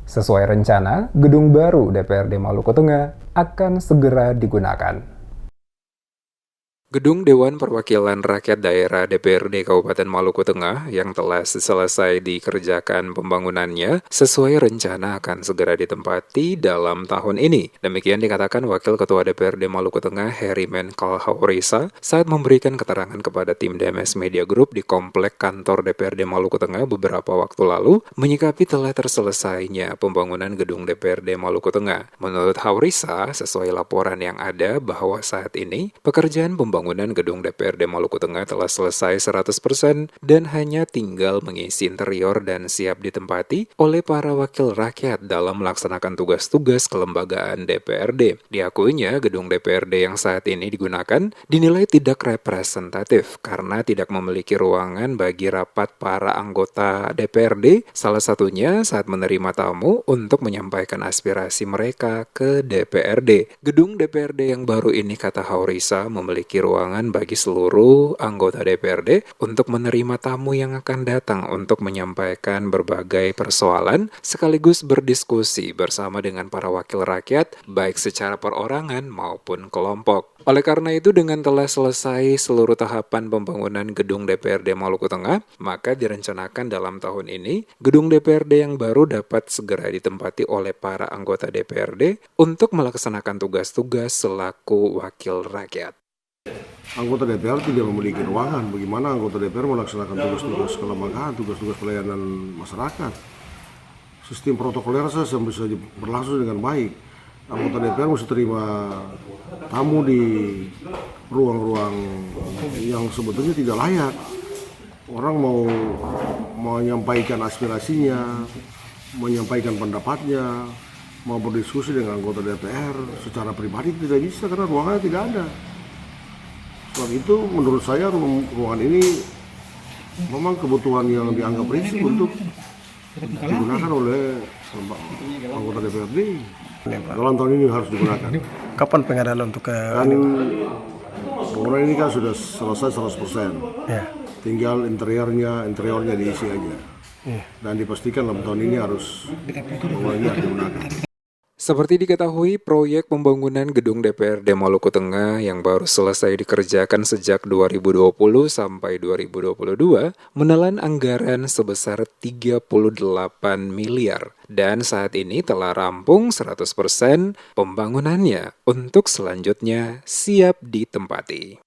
Sesuai rencana, gedung baru DPRD Maluku Tengah akan segera digunakan. Gedung Dewan Perwakilan Rakyat Daerah DPRD Kabupaten Maluku Tengah yang telah selesai dikerjakan pembangunannya sesuai rencana akan segera ditempati dalam tahun ini. Demikian dikatakan Wakil Ketua DPRD Maluku Tengah Herimen Kalhaurisa saat memberikan keterangan kepada tim DMS Media Group di komplek kantor DPRD Maluku Tengah beberapa waktu lalu menyikapi telah terselesainya pembangunan gedung DPRD Maluku Tengah. Menurut Haurisa, sesuai laporan yang ada bahwa saat ini pekerjaan pembangunan gedung DPRD Maluku Tengah telah selesai 100% dan hanya tinggal mengisi interior dan siap ditempati oleh para wakil rakyat dalam melaksanakan tugas-tugas kelembagaan DPRD. Diakuinya, gedung DPRD yang saat ini digunakan dinilai tidak representatif karena tidak memiliki ruangan bagi rapat para anggota DPRD, salah satunya saat menerima tamu untuk menyampaikan aspirasi mereka ke DPRD. Gedung DPRD yang baru ini, kata Haurisa, memiliki ruangan bagi seluruh anggota DPRD untuk menerima tamu yang akan datang untuk menyampaikan berbagai persoalan sekaligus berdiskusi bersama dengan para wakil rakyat baik secara perorangan maupun kelompok. Oleh karena itu, dengan telah selesai seluruh tahapan pembangunan gedung DPRD Maluku Tengah, maka direncanakan dalam tahun ini gedung DPRD yang baru dapat segera ditempati oleh para anggota DPRD untuk melaksanakan tugas-tugas selaku wakil rakyat. Anggota DPR tidak memiliki ruangan. Bagaimana anggota DPR melaksanakan tugas-tugas kelembagaan, tugas-tugas pelayanan masyarakat? Sistem protokoler bisa berlangsung dengan baik. Anggota DPR mesti terima tamu di ruang-ruang yang sebetulnya tidak layak. Orang mau menyampaikan aspirasinya, menyampaikan pendapatnya, mau berdiskusi dengan anggota DPR secara pribadi tidak bisa karena ruangannya tidak ada. Sebab itu menurut saya ruangan ini memang kebutuhan yang dianggap prinsip untuk digunakan oleh anggota DPRD. Dalam tahun ini harus digunakan. Kapan pengadalan untuk bangunan ini kan sudah selesai 100%. Ya. Tinggal interiornya diisi aja. Ya. Dan dipastikan dalam tahun ini harus bangunan ini harus digunakan. Seperti diketahui, proyek pembangunan gedung DPRD Maluku Tengah yang baru selesai dikerjakan sejak 2020 sampai 2022 menelan anggaran sebesar 38 miliar dan saat ini telah rampung 100% pembangunannya untuk selanjutnya siap ditempati.